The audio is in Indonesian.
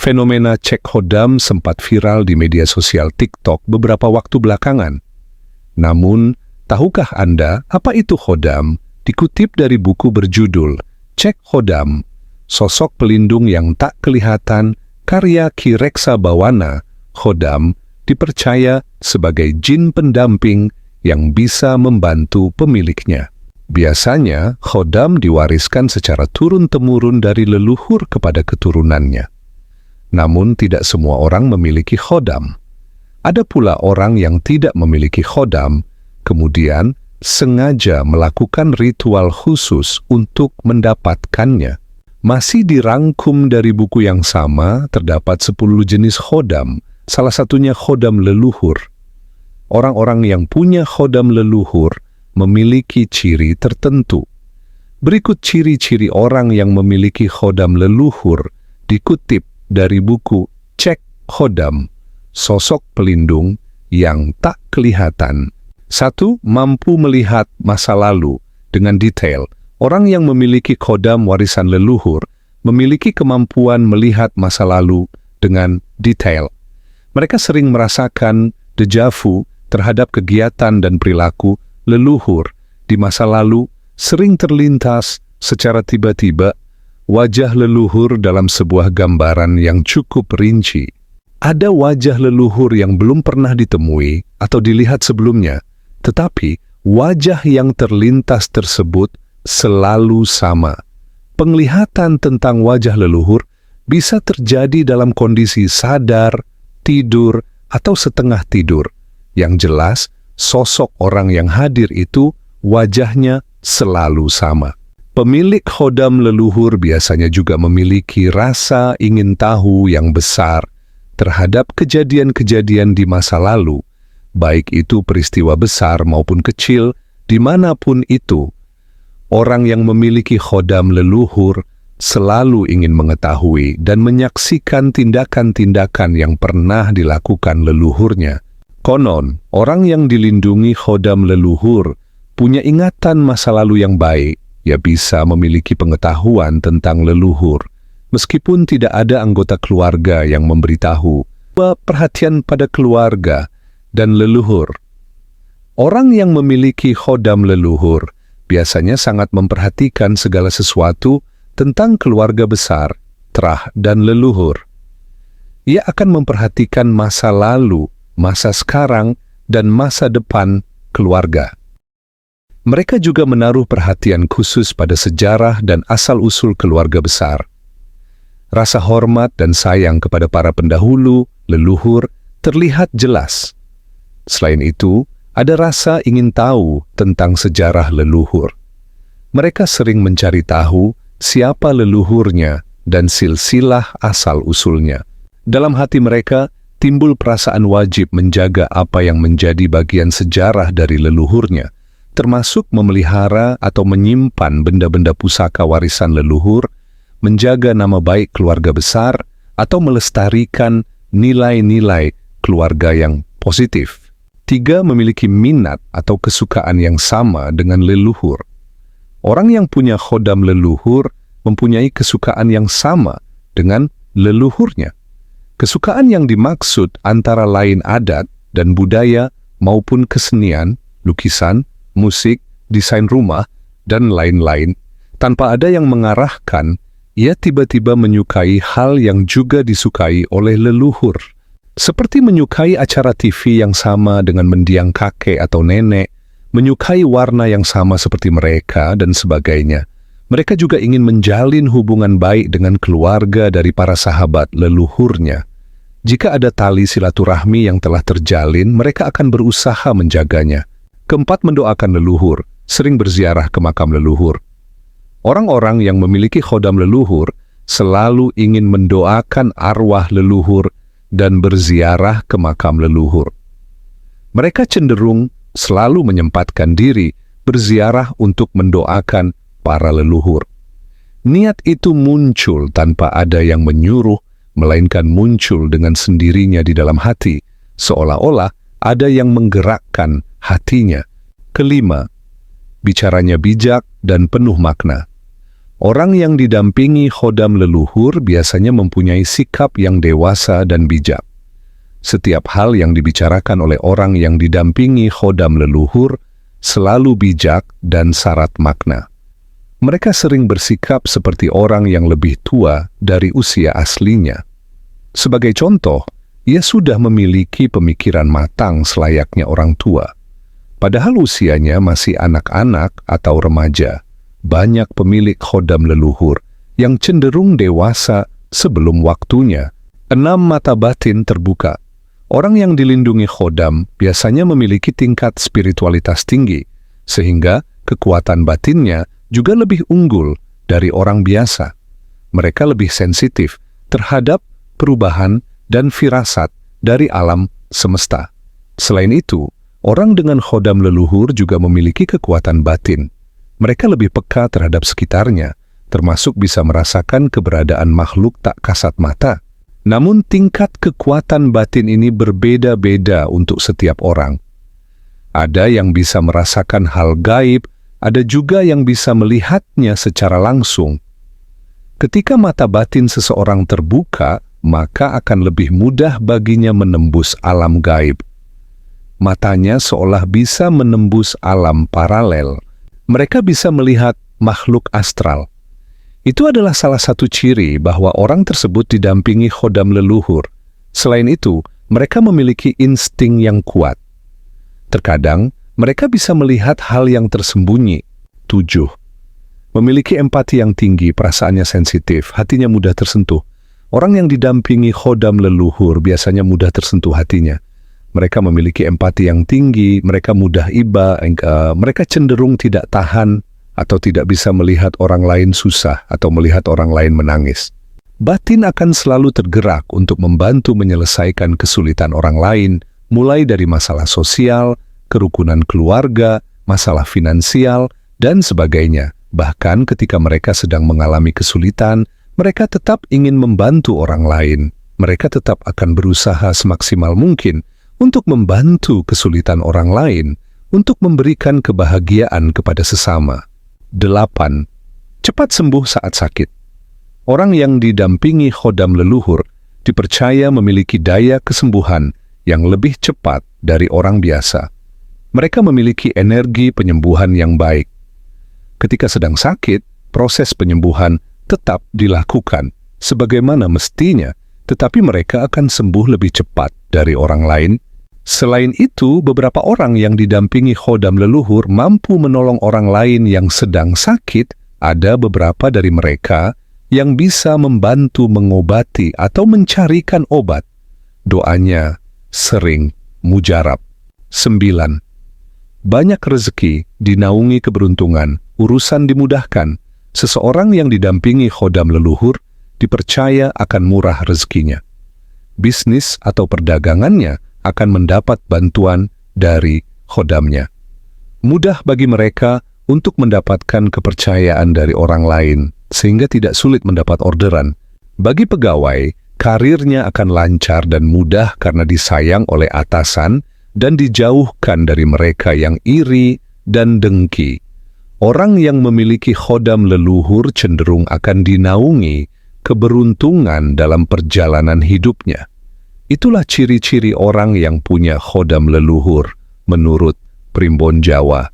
Fenomena cek khodam sempat viral di media sosial TikTok beberapa waktu belakangan. Namun, tahukah Anda apa itu khodam? Dikutip dari buku berjudul Cek Khodam, Sosok Pelindung yang Tak Kelihatan, karya Ki Reksabawana, khodam dipercaya sebagai jin pendamping yang bisa membantu pemiliknya. Biasanya, khodam diwariskan secara turun-temurun dari leluhur kepada keturunannya. Namun tidak semua orang memiliki khodam. Ada pula orang yang tidak memiliki khodam, kemudian sengaja melakukan ritual khusus untuk mendapatkannya. Masih dirangkum dari buku yang sama, terdapat 10 jenis khodam, salah satunya khodam leluhur. Orang-orang yang punya khodam leluhur memiliki ciri tertentu. Berikut ciri-ciri orang yang memiliki khodam leluhur dikutip dari buku Cek Khodam, Sosok Pelindung yang Tak Kelihatan. 1. Mampu melihat masa lalu dengan detail. Orang yang memiliki khodam warisan leluhur memiliki kemampuan melihat masa lalu dengan detail. Mereka sering merasakan déjà vu terhadap kegiatan dan perilaku leluhur di masa lalu, sering terlintas secara tiba-tiba wajah leluhur dalam sebuah gambaran yang cukup rinci. Ada wajah leluhur yang belum pernah ditemui atau dilihat sebelumnya, tetapi wajah yang terlintas tersebut selalu sama. Penglihatan tentang wajah leluhur bisa terjadi dalam kondisi sadar, tidur, atau setengah tidur. Yang jelas, sosok orang yang hadir itu wajahnya selalu sama. Pemilik khodam leluhur biasanya juga memiliki rasa ingin tahu yang besar terhadap kejadian-kejadian di masa lalu, baik itu peristiwa besar maupun kecil, dimanapun itu. Orang yang memiliki khodam leluhur selalu ingin mengetahui dan menyaksikan tindakan-tindakan yang pernah dilakukan leluhurnya. Konon, orang yang dilindungi khodam leluhur punya ingatan masa lalu yang baik. Ia bisa memiliki pengetahuan tentang leluhur, meskipun tidak ada anggota keluarga yang memberitahu. Perhatian pada keluarga dan leluhur. Orang yang memiliki khodam leluhur biasanya sangat memperhatikan segala sesuatu tentang keluarga besar, terah, dan leluhur. Ia akan memperhatikan masa lalu, masa sekarang, dan masa depan keluarga. Mereka juga menaruh perhatian khusus pada sejarah dan asal-usul keluarga besar. Rasa hormat dan sayang kepada para pendahulu, leluhur, terlihat jelas. Selain itu, ada rasa ingin tahu tentang sejarah leluhur. Mereka sering mencari tahu siapa leluhurnya dan silsilah asal-usulnya. Dalam hati mereka, timbul perasaan wajib menjaga apa yang menjadi bagian sejarah dari leluhurnya, termasuk memelihara atau menyimpan benda-benda pusaka warisan leluhur, menjaga nama baik keluarga besar, atau melestarikan nilai-nilai keluarga yang positif. 3. Memiliki minat atau kesukaan yang sama dengan leluhur. Orang yang punya khodam leluhur mempunyai kesukaan yang sama dengan leluhurnya. Kesukaan yang dimaksud antara lain adat dan budaya maupun kesenian, lukisan, musik, desain rumah, dan lain-lain. Tanpa ada yang mengarahkan, ia tiba-tiba menyukai hal yang juga disukai oleh leluhur. Seperti menyukai acara TV yang sama dengan mendiang kakek atau nenek, menyukai warna yang sama seperti mereka, dan sebagainya. Mereka juga ingin menjalin hubungan baik dengan keluarga dari para sahabat leluhurnya. Jika ada tali silaturahmi yang telah terjalin, mereka akan berusaha menjaganya. 4. Mendoakan leluhur, sering berziarah ke makam leluhur. Orang-orang yang memiliki khodam leluhur selalu ingin mendoakan arwah leluhur dan berziarah ke makam leluhur. Mereka cenderung selalu menyempatkan diri berziarah untuk mendoakan para leluhur. Niat itu muncul tanpa ada yang menyuruh, melainkan muncul dengan sendirinya di dalam hati, seolah-olah ada yang menggerakkan hatinya. 5. Bicaranya bijak dan penuh makna. Orang yang didampingi khodam leluhur biasanya mempunyai sikap yang dewasa dan bijak. Setiap hal yang dibicarakan oleh orang yang didampingi khodam leluhur selalu bijak dan syarat makna. Mereka sering bersikap seperti orang yang lebih tua dari usia aslinya. Sebagai contoh, ia sudah memiliki pemikiran matang selayaknya orang tua. Padahal usianya masih anak-anak atau remaja. Banyak pemilik khodam leluhur yang cenderung dewasa sebelum waktunya. 6 mata batin terbuka. Orang yang dilindungi khodam biasanya memiliki tingkat spiritualitas tinggi, sehingga kekuatan batinnya juga lebih unggul dari orang biasa. Mereka lebih sensitif terhadap perubahan dan firasat dari alam semesta. Selain itu, orang dengan khodam leluhur juga memiliki kekuatan batin. Mereka lebih peka terhadap sekitarnya, termasuk bisa merasakan keberadaan makhluk tak kasat mata. Namun tingkat kekuatan batin ini berbeda-beda untuk setiap orang. Ada yang bisa merasakan hal gaib, ada juga yang bisa melihatnya secara langsung. Ketika mata batin seseorang terbuka, maka akan lebih mudah baginya menembus alam gaib. Matanya seolah bisa menembus alam paralel. Mereka bisa melihat makhluk astral. Itu adalah salah satu ciri bahwa orang tersebut didampingi khodam leluhur. Selain itu, mereka memiliki insting yang kuat. Terkadang, mereka bisa melihat hal yang tersembunyi. 7. Memiliki empati yang tinggi, perasaannya sensitif, hatinya mudah tersentuh. Orang yang didampingi khodam leluhur biasanya mudah tersentuh hatinya. Mereka memiliki empati yang tinggi, mereka mudah iba, mereka cenderung tidak tahan atau tidak bisa melihat orang lain susah atau melihat orang lain menangis. Batin akan selalu tergerak untuk membantu menyelesaikan kesulitan orang lain, mulai dari masalah sosial, kerukunan keluarga, masalah finansial, dan sebagainya. Bahkan ketika mereka sedang mengalami kesulitan, mereka tetap ingin membantu orang lain. Mereka tetap akan berusaha semaksimal mungkin untuk membantu kesulitan orang lain, untuk memberikan kebahagiaan kepada sesama. 8. Cepat sembuh saat sakit. Orang yang didampingi khodam leluhur dipercaya memiliki daya kesembuhan yang lebih cepat dari orang biasa. Mereka memiliki energi penyembuhan yang baik. Ketika sedang sakit, proses penyembuhan tetap dilakukan sebagaimana mestinya, tetapi mereka akan sembuh lebih cepat dari orang lain. Selain itu, beberapa orang yang didampingi khodam leluhur mampu menolong orang lain yang sedang sakit. Ada beberapa dari mereka yang bisa membantu mengobati atau mencarikan obat. Doanya sering mujarab. 9. Banyak rezeki, dinaungi keberuntungan, urusan dimudahkan. Seseorang yang didampingi khodam leluhur dipercaya akan murah rezekinya. Bisnis atau perdagangannya akan mendapat bantuan dari khodamnya. Mudah bagi mereka untuk mendapatkan kepercayaan dari orang lain, sehingga tidak sulit mendapat orderan. Bagi pegawai, karirnya akan lancar dan mudah karena disayang oleh atasan dan dijauhkan dari mereka yang iri dan dengki. Orang yang memiliki khodam leluhur cenderung akan dinaungi keberuntungan dalam perjalanan hidupnya. Itulah ciri-ciri orang yang punya khodam leluhur menurut Primbon Jawa.